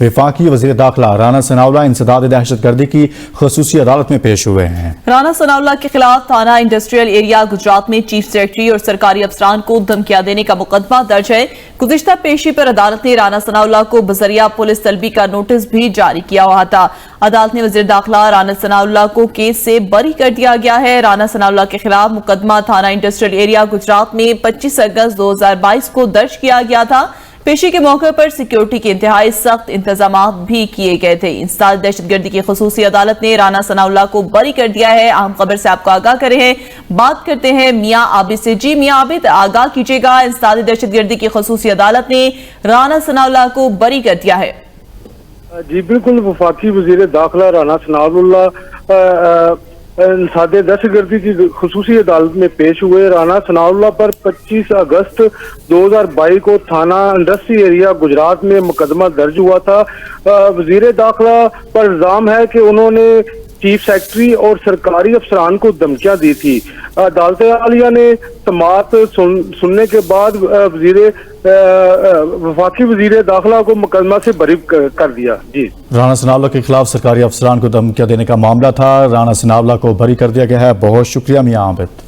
वफाकी वज़ीर दाखिला राना सनाउल्लाह इंसदाद दहशतगर्दी की ख़ुसूसी अदालत में पेश हुए हैं। राना सनाउल्लाह के खिलाफ थाना इंडस्ट्रियल एरिया गुजरात में चीफ सेक्रेटरी और सरकारी अफसरान को धमकियां देने का मुकदमा दर्ज है। गुज़िश्ता पेशी पर अदालत ने राना सनाउल्लाह को बजरिया पुलिस तलबी का नोटिस भी जारी किया हुआ था। अदालत ने वज़ीर दाखिला राना सनाउल्लाह को केस से बरी कर दिया गया है। राना सनाउल्लाह के खिलाफ मुकदमा थाना इंडस्ट्रियल एरिया गुजरात में 25 अगस्त 2022 को दर्ज किया गया था। पेशी के मौके पर सिक्योरिटी के इंतहाई सख्त इंतजाम भी किए गए थे। इंसदाद दहशतगर्दी की ख़ुसूसी अदालत ने राना सनाउल्लाह को बरी कर दिया है। अहम खबर से आपको आगाह करे हैं, बात करते हैं मियां आबिद से। जी मियां आबिद, आगाह कीजिएगा, इंसदाद दहशतगर्दी की ख़ुसूसी अदालत ने राना सनाउल्लाह को बरी कर दिया है। जी बिल्कुल, वफाकी वज़ीर दाखिला राना सनाउल्लाह इंसदाद दहशतगर्दी की खुसूसी अदालत में पेश हुए। राना सनाउल्लाह पर 25 अगस्त 2022 को थाना इंडस्ट्री एरिया गुजरात में मुकदमा दर्ज हुआ था। वज़ीर दाखिला पर इल्जाम है कि उन्होंने चीफ सेक्रेटरी और सरकारी अफसरान को धमकियां दी थी। अदालत आलिया ने समाअत सुनने के बाद वफाकी वज़ीर दाखिला को मुकदमा से बरी कर दिया। जी, राना सनाउल्लाह के खिलाफ सरकारी अफसरान को धमकियां देने का मामला था। राना सनाउल्लाह को बरी कर दिया गया है। बहुत शुक्रिया मियां आबिद।